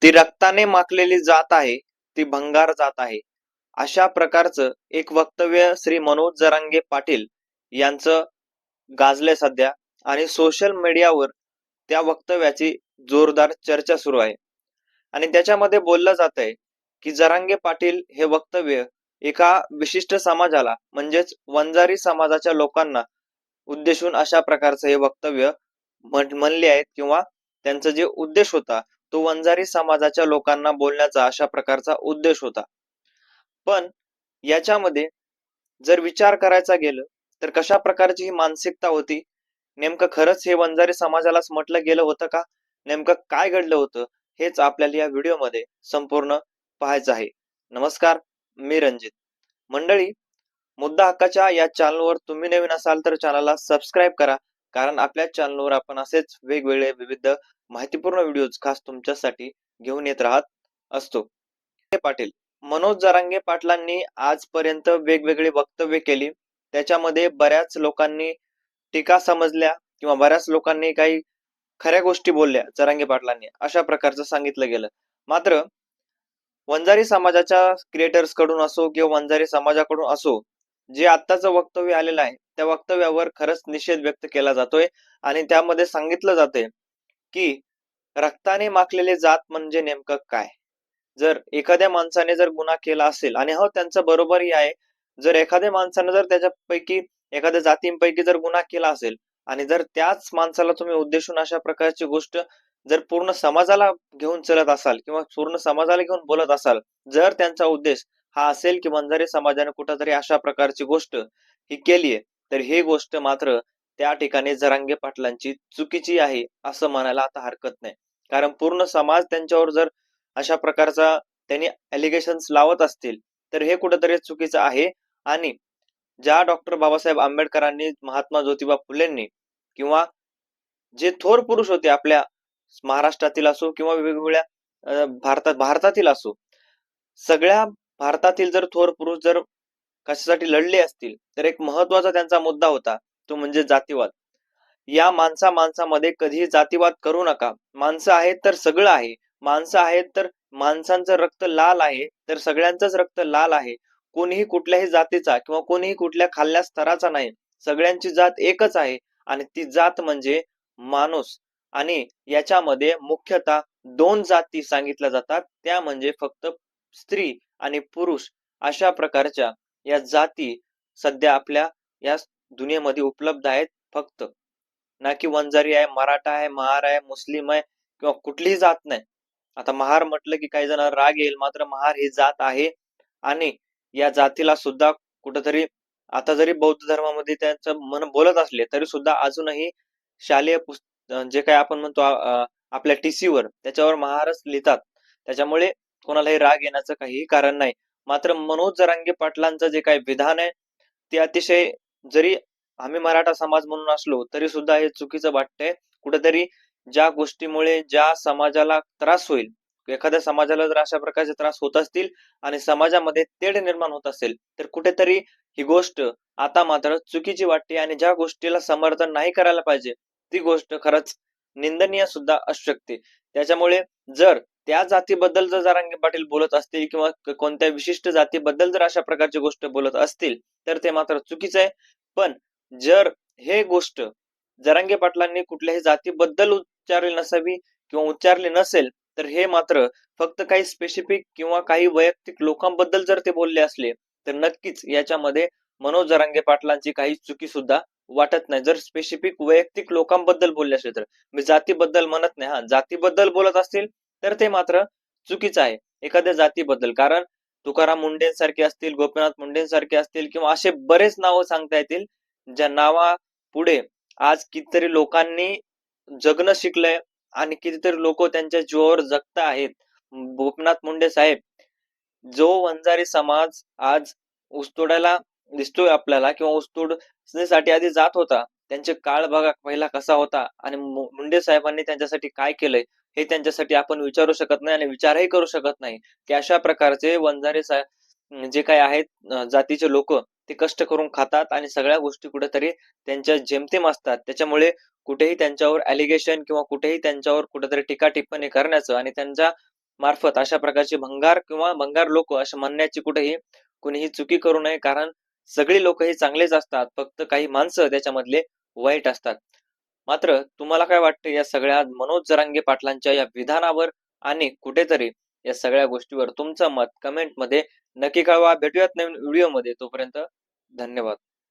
ती रक्ताने माखलेली जात आहे, ती भंगार जात आहे. अशा प्रकारचं एक वक्तव्य श्री मनोज जरांगे पाटील यांचं गाजलंय सध्या आणि सोशल मीडियावर त्या वक्तव्याची जोरदार चर्चा सुरू आहे. आणि त्याच्यामध्ये बोललं जातंय की जरांगे पाटील हे वक्तव्य एका विशिष्ट समाजाला म्हणजेच वंजारी समाजाच्या लोकांना उद्देशून अशा प्रकारचं हे वक्तव्य म्हणले आहेत किंवा त्यांचा जे उद्देश होता तो वंजारी समाजाच्या लोकांना बोलण्याचा अशा प्रकारचा उद्देश होता. पण याच्यामध्ये जर विचार करायचा गेलं तर कशा प्रकारची ही मानसिकता होती, नेमकं खरंच हे वंजारी समाजालाच म्हटलं गेलं होतं का, नेमकं काय घडलं होतं, हेच आपल्याला या व्हिडिओमध्ये संपूर्ण पाहायचं आहे. नमस्कार, मी रणजित. मंडळी, मुद्दा हक्काच्या या चॅनलवर तुम्ही नवीन असाल तर चॅनलला सबस्क्राईब करा, कारण आपल्या चॅनलवर आपण असेच वेगवेगळे विविध माहितीपूर्ण व्हिडिओज खास तुमच्यासाठी घेऊन येत राहत असतो. पाटील मनोज जरांगे पाटलांनी आजपर्यंत वेगवेगळी वक्तव्य केली. त्याच्यामध्ये बऱ्याच लोकांनी टीका समजल्या किंवा बऱ्याच लोकांनी काही खऱ्या गोष्टी बोलल्या जरांगे पाटलांनी, अशा प्रकारचं सांगितलं गेलं. मात्र वंजारी समाजाच्या क्रिएटर्स कडून असो किंवा वंजारी समाजाकडून असो, जे आत्ताचं वक्तव्य आलेलं आहे त्या वक्तव्यावर खरंच निषेध व्यक्त केला जातोय आणि त्यामध्ये सांगितलं जाते की रक्ताने माखलेले जात म्हणजे नेमकं काय. जर एखाद्या माणसाने जर गुन्हा केला असेल, आणि हो त्यांचं बरोबरही आहे, जर एखाद्या माणसाने जर त्याच्यापैकी एखाद्या जातींपैकी जर गुन्हा केला असेल आणि जर त्याच माणसाला तुम्ही उद्देशून अशा प्रकारची गोष्ट जर पूर्ण समाजाला घेऊन चलत असाल किंवा पूर्ण समाजाला घेऊन बोलत असाल, जर त्यांचा उद्देश हा असेल की वंजारी समाजाने कुठेतरी अशा प्रकारची गोष्ट ही केलीये, तर ही गोष्ट मात्र त्या ठिकाणी जरांगे पाटलांची चुकीची आहे असं म्हणायला आता हरकत नाही. कारण पूर्ण समाज त्यांच्यावर जर अशा प्रकारचा त्यांनी एलिगेशन्स लावत असतील तर हे कुठेतरी चुकीचं आहे. आणि ज्या डॉक्टर बाबासाहेब आंबेडकरांनी, महात्मा ज्योतिबा फुलेंनी किंवा जे थोर पुरुष होते आपल्या महाराष्ट्रातील असो किंवा वेगवेगळ्या भारतातील असो, सगळ्या भारतातील जर थोर पुरुष जर कशासाठी लढले असतील तर एक महत्वाचा त्यांचा मुद्दा होता, तो म्हणजे जातीवाद. या माणसामध्ये कधीही जातीवाद करू नका. माणसं आहेत तर सगळं आहे. माणसं आहेत तर माणसांचं रक्त लाल आहे तर सगळ्यांचंच रक्त लाल आहे. कोणीही कुठल्याही जातीचा किंवा कोणीही कुठल्या खाल्ल्या स्तराचा नाही. सगळ्यांची जात एकच आहे आणि ती जात म्हणजे माणूस. आणि याच्यामध्ये मुख्यतः दोन जाती सांगितल्या जातात, त्या म्हणजे फक्त स्त्री आणि पुरुष. अशा प्रकारच्या या जाती सध्या आपल्या या दुनियेमध्ये उपलब्ध आहेत फक्त. ना की वंजारी आहे, मराठा आहे, महार आहे, मुस्लिम आहे किंवा कुठलीही जात नाही. आता महार म्हटलं की काही जण राग येईल, मात्र महार ही जात आहे. आणि या जातीला सुद्धा कुठेतरी, आता जरी बौद्ध धर्मामध्ये त्यांचं मन बोलत असले तरी सुद्धा अजूनही शालेय जे काही आपण म्हणतो आपल्या टीसीवर त्याच्यावर महारच लिहितात. त्याच्यामुळे कोणालाही राग येण्याचं काहीही कारण नाही. मात्र मनोज जरांगे पाटलांचं जे काही विधान आहे ते अतिशय, जरी आम्ही मराठा समाज म्हणून असलो तरी सुद्धा हे चुकीचं वाटतंय. कुठेतरी ज्या गोष्टीमुळे ज्या समाजाला त्रास होईल, एखाद्या समाजाला जर अशा प्रकारचे त्रास होत असतील आणि समाजामध्ये तेढ निर्माण होत असेल तर कुठेतरी ही गोष्ट आता मात्र चुकीची वाटते. आणि ज्या गोष्टीला समर्थन नाही करायला पाहिजे ती गोष्ट खरंच निंदनीय सुद्धा असू शकते. त्याच्यामुळे जर त्या जातीबद्दल जर जरांगे पाटील बोलत असतील किंवा कोणत्या विशिष्ट जातीबद्दल जर अशा प्रकारची गोष्ट बोलत असतील तर ते मात्र चुकीचं आहे. पण जर हे गोष्ट जरांगे पाटलांनी कुठल्याही जातीबद्दल उच्चारली नसावी किंवा उच्चारले नसेल, तर हे मात्र फक्त काही स्पेसिफिक किंवा काही वैयक्तिक लोकांबद्दल जर ते बोलले असले तर नक्कीच याच्यामध्ये मनोज जरांगे पाटलांची काही चुकी सुद्धा वाटत नाही. जर स्पेसिफिक वैयक्तिक लोकांबद्दल बोलले असले तर, मी जातीबद्दल म्हणत नाही. हा, जातीबद्दल बोलत असतील तर ते मात्र चुकीचं आहे एखाद्या जातीबद्दल. कारण तुकाराम मुंडेंसारखे असतील, गोपीनाथ मुंडेंसारखे असतील किंवा असे बरेच नावं सांगता येतील ज्या नावा पुढे आज कितीतरी लोकांनी जगणं शिकलंय आणि कितीतरी लोक त्यांच्या जीवावर जगत आहेत. गोपीनाथ मुंडे साहेब, जो वंजारी समाज आज ऊसतोडायला दिसतोय आपल्याला किंवा ऊसतोडण्यासाठी आधी जात होता, त्यांचे काळ बघा पहिला कसा होता आणि मुंडे साहेबांनी त्यांच्यासाठी काय केलंय हे त्यांच्यासाठी आपण विचारू शकत नाही आणि विचारही करू शकत नाही की अशा प्रकारचे वंजारी जे काही आहेत जातीचे लोक, ते कष्ट करून खातात आणि सगळ्या गोष्टी कुठेतरी त्यांच्या जेमतेम असतात. त्याच्यामुळे कुठेही त्यांच्यावर एलिगेशन किंवा कुठेही त्यांच्यावर कुठेतरी टीका टिप्पणी करण्याचं आणि त्यांच्या मार्फत अशा प्रकारचे भंगार किंवा भंगार लोक असे म्हणण्याची कुठेही कुणीही चुकी करू नये, कारण सगळी लोक ही चांगलेच असतात, फक्त काही माणसं त्याच्यामधले वाईट असतात. मात्र तुम्हाला काय वाटतं या सगळ्या मनोज जरांगे पाटलांच्या या विधानावर आणि कुठेतरी या सगळ्या गोष्टीवर तुमचं मत कमेंटमध्ये नक्की कळवा. भेटूयात नवीन व्हिडिओमध्ये. तोपर्यंत धन्यवाद.